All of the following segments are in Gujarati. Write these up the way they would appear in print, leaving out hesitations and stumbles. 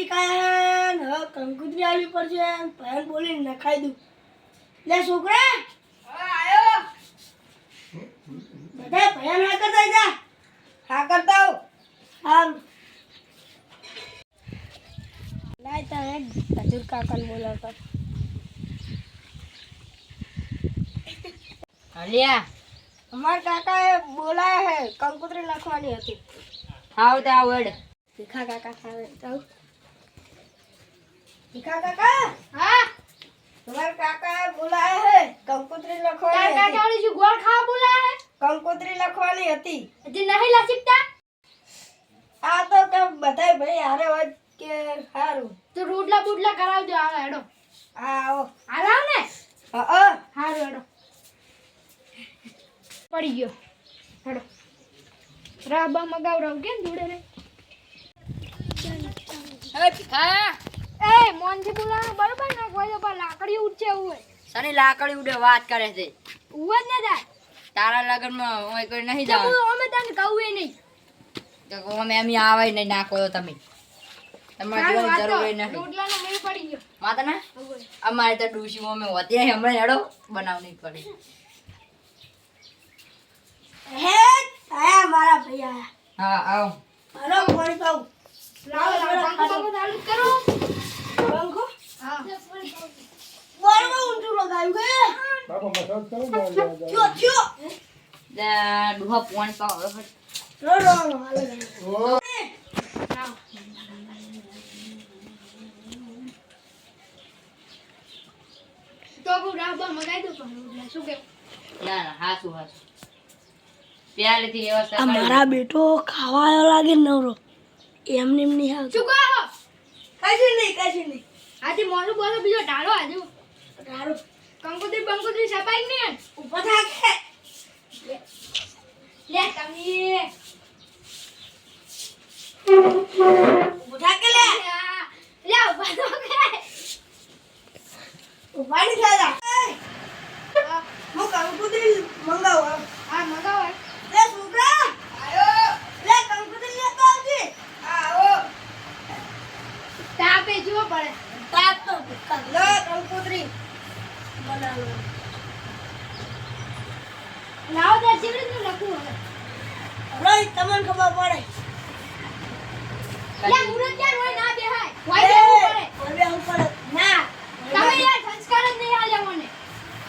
થી કાયા હે હવે કંકુતરી આવી પડશે ભયન બોલીને નખાઈ દઉં લે છોકરા આયો બધા ભયન હા કરતા જા હા કરતા હો હાલ લાય તારે હજુર કાકાને બોલાવતા અલિયા અમાર કાકાએ બોલાયા હે કંકુતરી લખવાની હતી આવ તે આવડ ભીખા કાકા ખાવે જાવ ભીખા કાકા હા તમારા કાકાએ બોલાયા હે કંકુતરી લખવાની તાર હતી કાકાને શું ગોળ ખાવા બોલાય કંકુતરી લખવાની હતી હજી નહીં લસીકતા આ તો કે બધાય ભાઈ હારે હોય કે સારું તો રોટલા બુટલા કરાવજો આવે હેડો આવો આરામ ને હા હારું હેડો પડી ગયો હેડો રાબા મગાવરાવ કેમ જોડે રે હા એ મોનથી બોલાવો બરોબર ને કોઈ તો પર લાકડી ઉડશે એવું હોય સની લાકડી ઉડે વાત કરે છે ઉવા જ ન જાય તારા લગનમાં ઓય કોઈ નહીં તો જાવ અમે તને કહું એ નહીં તો અમે એમ આવે નહીં નાખો તો તમે તમારે જોવાની જરૂર નથી રોટલાનો મેળ પડી ગયો માતા ના અમારે તો ડૂસી અમે હોતી નહીં હમણાં હેડો બનાવની પડી હે આયા મારા ભાઈ આયા હા આવ મારો ફોન કહું લાવો પંખો ચાલુ કરો પંખો હા બોલમાં ઊંચું લગાવ્યું કે બાપા મસાજ કરો બોલ થયો થયો ડુહા પોન પાવ રો રો રો હાલે ઓ તો હું રાબા મગાઈ દઉં પણ રોટલા શું કેવું ના ના હાસુ હાસુ પહેલેથી વ્યવસ્થા આ કરી મારા બેટો ખાવા આવ્યો લાગે નવરો એમને એમ નહીં આવતો શું કહો કશું નહીં આજે મોનું બોલો બીજો ઢાળો આજુ તારું કંકોત્રી બંકોત્રી સપાઈ ને ઉપર થાકે લે તમે ઉપર થાકે લે લે ઉભા તો કે ઉપર ની ખાલા હું કંકુતરી મંગાવું હા મગાવો લે છોકરા આયો લે કંકુતરી લેતો આવજે આવો તાપે જુઓ પડે તાપ તો લે કંકુતરી બનાવો લાવો તો ચીવડી નું લખું હવે રોય તમને ખબર પડે લે મુરત ક્યાં રોય ના બેહાય વાઈ દેવું પડે ઓલે ઉપર ના તમે યાર સંસ્કાર જ નહીં આલ્યા મને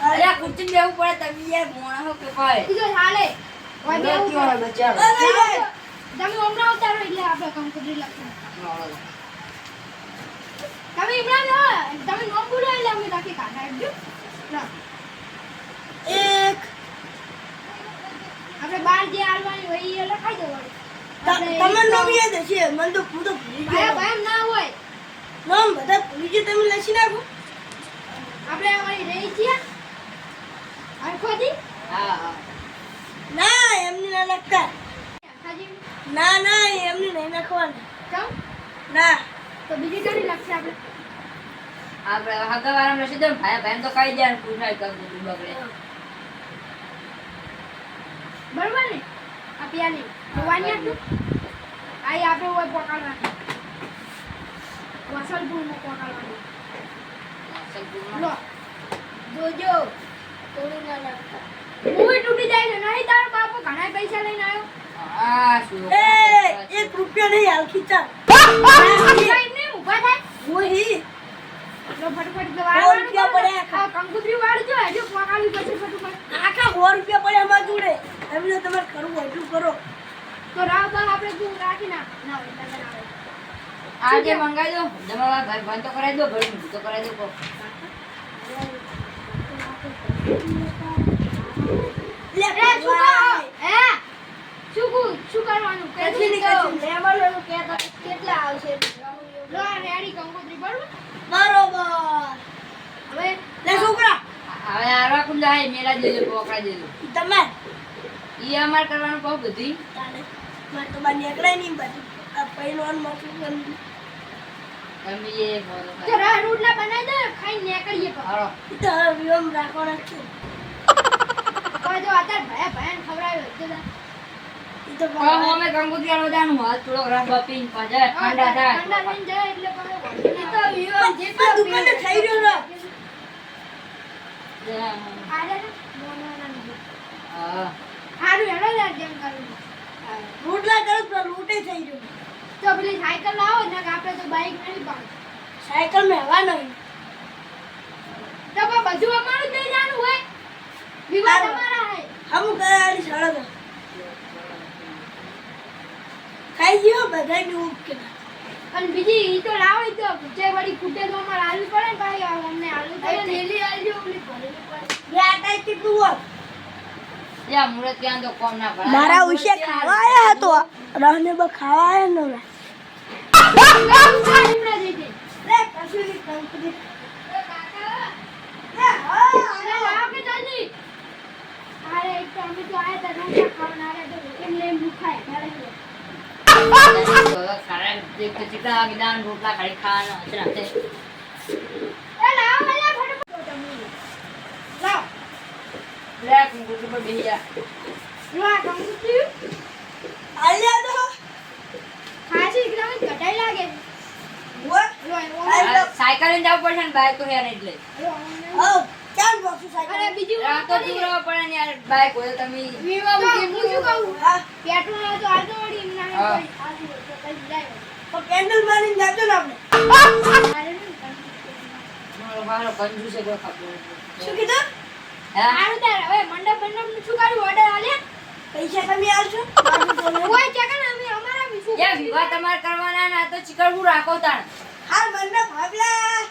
અરે કુર્તી બેવું પડે તમે યાર મોણા હો કે ભાઈ બીજો હાલે વાઈ દેવું પડે બચારો તમે હમણાં ઉતારો એટલે આપણે કંકોત્રી લખું તમે હમણાં લો તમે નોમ બોલો એટલે અમે લખી કાઢા આપજો એક આપણે બાર જે આલવાની હોય એ લખાઈ દો વળી તમને નામ યાદ હશે મને તો હું તો ભૂલી ભાઈ ગયો ભાઈ ના હોય નામ બધા ભૂલી ગયો તમે લખી નાખો આપણે અમારી રહી છીએ આખોથી હા હા ના એમની ના લખતા હાજી ના ના એમની નહીં નાખવાની કેમ ના તો બીજી કઈ લખશે આપણે આપણે હગાવાળા રસી દો ભાઈ ભાઈ તો કઈ જાય પૂછાય કર દઉં બગડે બરોબર ને આ પ્યાલી જોવાની હતું આઈ આપણે ઓય પકડવાની વસલપુરમાં પકડવાની લો જોજો થોડું ના નાખતા મૂવી તૂટી જાય છે નહીં તારો બાપો ઘણા પૈસા લઈને આવ્યો આ શું એ 1 રૂપિયા નહીં હાલ ખીચા એમને ઊભા થાય ઓહી લો ફટફટ સો રૂપિયા પડ્યા આ કંકુતરી વાળજો હજુ પકાવી પછી ફટફટ આખા 100 રૂપિયા પડ્યા અમાર જોડે એમને તમારે કરવું હોય એટલું કરો તો રાવ બા આપણે તું રાખી ના ના એટલે બનાવે આજે મંગાઈ દો જમાવા ભાઈ બંધ તો કરાવી દો ઘરે તો કરાવી દો લે એ શું કરો હે શું કરવાનું કશું નહીં કશું લેવાનું કહેતા કેટલા આવશે લો આ રેડી કંકુતરી બરોબર બરોબર હવે લે છોકરા હવે આરવા કુંડા હે મેલા દેજો પોકડા દેજો તમે ઈ અમાર કરવાનું બહુ બધી તાને મારે તો બાર નીકળાય નહીં બધું આ પહેલવાન મોકલું કરી તમે એ બોલો જરા રોટલા બનાવી દે ખાઈ નીકળીએ હાલો તો હવે વિયમ રાખવાના છે તો જો અત્યારે ભયા ભયાન ખવડાવ્યો તો ઈ તો હવે અમે કંકોત્રી આલવા જવાનું. હાથ થોડો રસ બપીને પછી ઠંડા થાય. ઠંડા થઈને જાય એટલે પાછો ઈ તો વિવાહ જેટલા દુકાને થઈ રહ્યો ને. આલે ને મોનાના ને. હા. હારું હેડો યાર જેમ કરવું. રોટલા કરો તો રોટે થઈ રહ્યો. તો પેલી સાયકલ લાવો ને કે આપણે તો બાઈક નહીં પાડ. સાયકલ में हवा नहीं. તો પણ બધું અમારું જ લઈ જવાનું હોય. વિવાહ તમારા હે. हम कराली सड़क खाई गयो बधाई ने उठ के. અને બીજી ઈ તો લાવો ઈ તો જે વળી કુટે તો અમાર આલુ પડે ને ભાઈ અમને આલુ પડે ને થેલી આલજો ઓલી ભરેલી પડે. ये आटा कितनु हुआ. યા મુરત ત્યાં તો કોમ ના ભરાય. मारा उसे खावा आया तो रहने में खावा आया न रे. હમણાં જઈ જઈ. ले कसूरी कंकड़ी. એ કાકા ले અરે हां લાવ કે જલ્દી. અરે એક તો અમે તો આયા તા રોટલા ખાવાના આયા તો એમને એમ દુખાય ઘરે તો. ખરા દેખ ચીકલા વાગી દાન રોટલા ખાઈ ખાવાના હશે રાતે. એ લાવ મને ફટાફટ તમે. લાવ. લે કંકોત્રી પર બેહી જા. લા કંકુતી आलिया तो ખાસી એકદમ ઘટાઈ લાગે. वो લો સાયકલ લઈને જવું પડશે ને બાઈક તો હે નહીં એટલે. ओ चार बॉक्स અરે साइकिल. બીજું આ તો દૂર પડે ને યાર બાઈક હોય તો તમે વિવાહ હું શું કહું हां પેટ્રોલ ના તો આજો વળી એમના હા. કોઈ આજો તો કઈ જાય. तो कैंडल मारी जातो ना आपने. અરે નહીં મારો કંજુ છે કોઈ ખબર શું કીધું. હા આરું તાર હવે મંડપ નું શું કરું ઓર્ડર આલે પૈસા તમે આલશો. કોઈ ચકન અમે અમારા વિશે યા વિવાહ તમારે કરવાના ના તો ચીકડવું રાખો તાણ. હાલ મને ભાગલા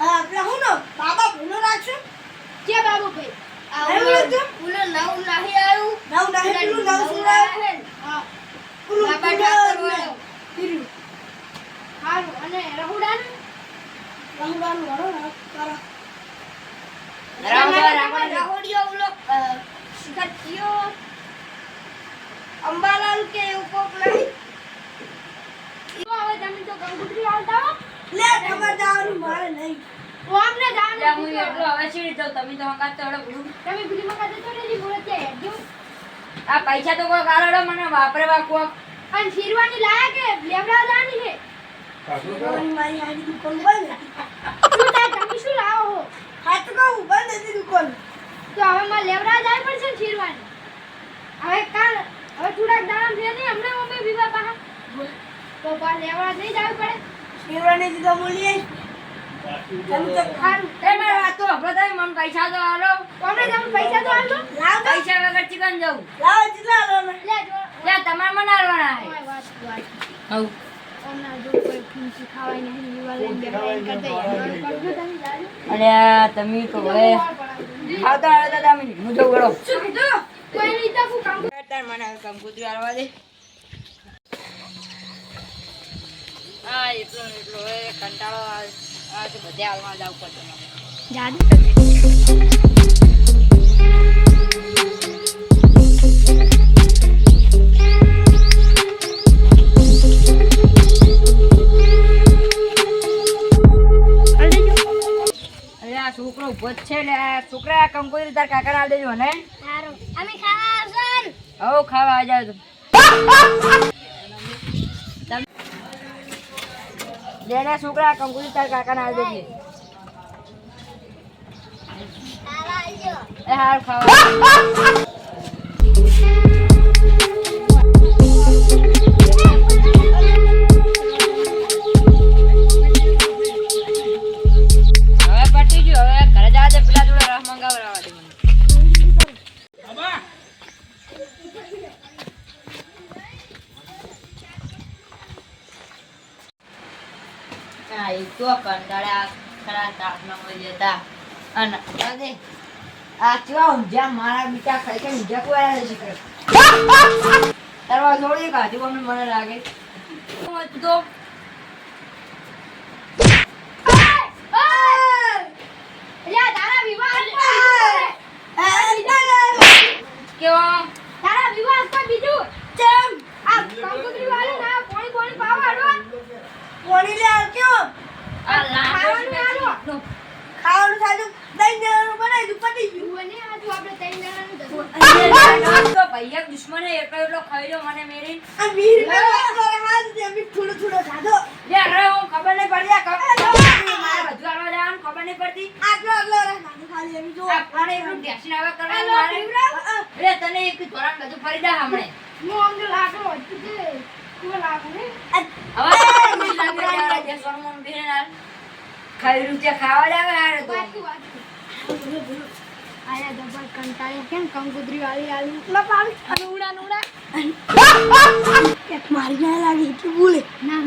આપલા હું નો બાબા ભૂલો રાખશો. કે બાબુ ભાઈ આવ્યું હતું? ઉલો નવ નહીં આવ્યું નવ નાહે પેલું નવ સુરાય. હા પેલું બાબા પેલું ઠાકોર વાળો. પીરું. હારું અને રಹುડાનું રહુડાનું વરો ના કરો. રહોડિયો ઉલો શિખરતીયો અંબાલાલ કે એવું કોક નહીં. હવે તમે તો કંકુતરી આવતા હો લે ખબર જવાનું મારે નહીં. તો અમને એટલે જાણ હું એટલો હવે સીડી જાઉં તમે તો હંગાત તો હળો બોલું. તમે બીજી મકા જતો રહેજી બોલે ત્યાં હેડજો આ પૈસા તો કોઈ કારડો મને વાપરે કોક. અને શીરવાની લાયા કે લેવડા દાની છે રોવાની મારી આની દુકાન બંધ હતી. શું થાય તમે શું લાવો હો હાથ કહું બંધ હતી દુકાન. તો હવે માં લેવડા જાય પડશે ને શીરવાની હવે કાલ હવે થોડાક દાણા છે ને હમણાં અમે વિવાહ પાહા તો બા લેવડા નહીં જવું પડે શેરવાની દીધો બોલીએ. તમે તો ખારું એ મારી વાત તો હંભળો તમે મને પૈસા તો આલો. કોને તમે પૈસા તો આલો લાવ તો. પૈસા વગર ચિકન જવું. લાવ જેટલા લો ને. લે જો યા તમારે મને આલવાના હે. ઓય વાત હઉ. ઓના જો કોઈ ફૂંસી ખાવાય નહીં વિવાહ લઈને બેહાઈ કરતે કરજો તમે જાજો અરે આ તમે તો હવે આવતા આવતા તમે હું જઉં ગળો. શું કીધું કોઈ નહીં તો હું કામ તાર મને હવે કંકોત્રી આલવા દે. હા એટલો ને એટલો હવે કંટાળો આ તો બધે હાલવા જાવ પડશે મારે. જાદુ અરે આ છોકરો ઉભો જ છે ને આ છોકરા આ કંકોત્રી તાર કાકાને આલ દેજો ને. સારું અમે ખાવા આવશું હવ ખાવા આ જાવ તો. જેને છોકરા આ કંકોત્રી તાર કાકાને આલ દેજે. ખાવા આવજો એ હાર ખાવા. હવે પટી ગયું હવે ઘરે જવા દે પેલા જોડે રસ મંગાવડાવવા દે મને. હા એ તો કંટાળ્યા ખરા તાપમાં હોય જતા અને અરે આ કેવા ઊંઝા મારા બીટા ખાઈ ખાઈ ઊંઝા કોઈ છે શીખર તારવા થોડી કાઢી અમને મને લાગે તો લ્યા તારા વિવાહ કેવા તારા વિવાહ કોઈ બીજું ચમ આ કંકુતરી વાળું ના પાણી પાણી પાવા હાડો કોણી લે કેવો આ ખાવાનું લાડો હાલો ખાવાનું સાજુ દઈ દેવાનું બનાવી દઉં પતી ગયું. મને આજ આખું આપણે ત્રણ જણાનું જ હતું. તો ભૈયા દુશ્મન હે એટલો ખાઈ લો મને મેરી આ 20 રૂપિયા મારા હાથ દે અમે થોડો થોડો ખાધો લે અરે હું ખબર નહીં પડતી મારે બધું આવા જવાનું ખબર નહીં પડતી આટલો આટલો રે ખાધો ખાલી એમ જો આ પાણે એટલું ટેક્સી આવે કરવાનું આ મારે લે તને એક ધોરણ બધું ફરી દા હમણે હું અમને લાગો હતું કે તું લાગો ને હવે લાગે યાર જે સોનમન બિરેનાલ ખાઈ રૂપિયા ખાવા લાવે યાર તો વાતું આયા જબર કંટાળ્યા કેમ કંકુતરી વાળી આલી ઉડા એક મારી ના લાગી તું બોલે ના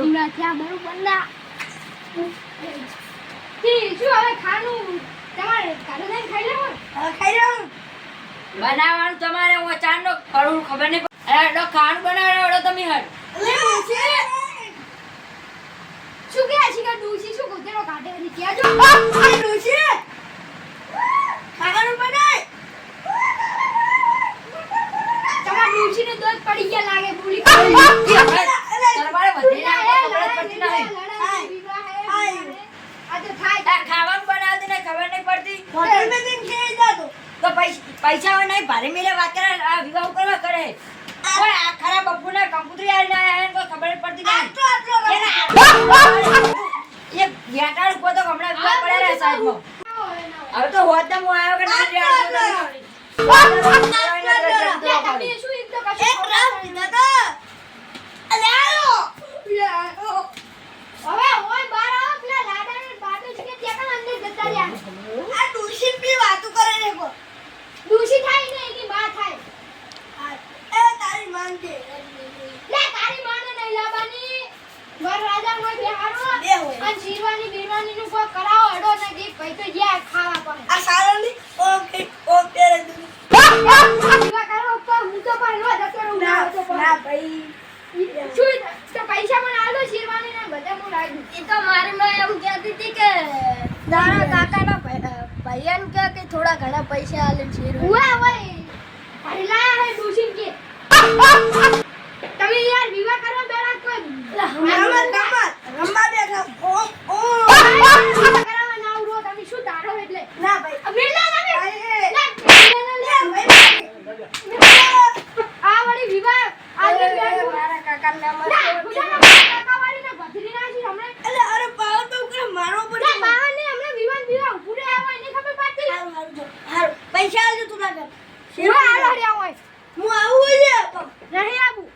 ઉડા થયા બરોબર ના ઠીક શું હવે ખાનું તમારે કાઢો દઈને ખાઈ લેવો ને? હવે ખાઈ રહ્યો બનાવવાનું તમારે હું ચાંદનો ખરું ખબર નહીં અરે ડો ખાવાનું બનાવડો તમે હડ લે છે શું કે છે કે ડૂસી શું કુતરો કાઢે ની કેજો આ ડોશી ખાવાનું બનાય તમારા ડૂસી ને દોત પડી ગયા લાગે ભૂલી તમારે વધે ના ખબર પડતી નહીં આ તો થાય આ ખાવાનું બનાવતી ને ખબર નહીં પડતી હોટલ में दिन खेल जातो તો પૈસા હોય નહીં ભારે મેલે વાત કરે આ વિવાહ કરવા કરે ઓય આ ખરા બપ્પુના કંકુતરી આવીને આયા હે તો ખબર જ પડતી નહીં આટલો આટલો એ વ્યાટાળ ઉપર તો હમણાં વિવાહ પડેલા સાહેબમાં હવે તો હોત ને હું આવ્યો કે ના તમે શું એક તો એક કશું રાત પીધા તો અલે આયો હવે ઓય બાર આવો પેલા લાડાને બાટે છે કે ત્યાં અંદર જતા રહ્યા આ ડોશી બી વાતો કરે ને કો ડૂસી થાય ને એની માં થાય એ તારી માંગ છે લે તારી માને નહીં લાવવાની ઘર રાજા મોય બેહારો બે હોય. અને શીરવાની બીરવાની નું કોઈ કરાવો અડો ને કે કઈ તો જ્યાં ખાવા પડે આ સારાની ઓકે ઓકે રે દીવા કરો તો હું તો પહેરવા જતો રહું ના તો ના ભાઈ શું તો પૈસા મને આલો શીરવાની ને બધા હું લાવી એ તો મારી માં એમ કહેતી હતી કે દાણા કાકાના ભાઈયાને કે થોડા ઘણા પૈસા આલે છે ઉવા ઓય પહેલા હે ડૂસી કે તમે યાર વિવાહ કરવા બેડા કોઈ રમવા બેઠા ઓ વિવાહ કરવા ના ઉરો તમે શું દાડો એટલે ના ભાઈ મેલા ના લે આ વળી વિવાહ આજે મારા કાકા નામ કાકા વાળી ને ભત્રી ના છે હમણે અલે અરે પાવર તો કરે મારો પડે ના બહાર ને હમણે વિવાહ પૂરે આવ્યો એને ખબર પડતી હારું પૈસા આવજો તું લાગે વિવાહ આલો હર્યા હોય હું આવું છે નહીં આવું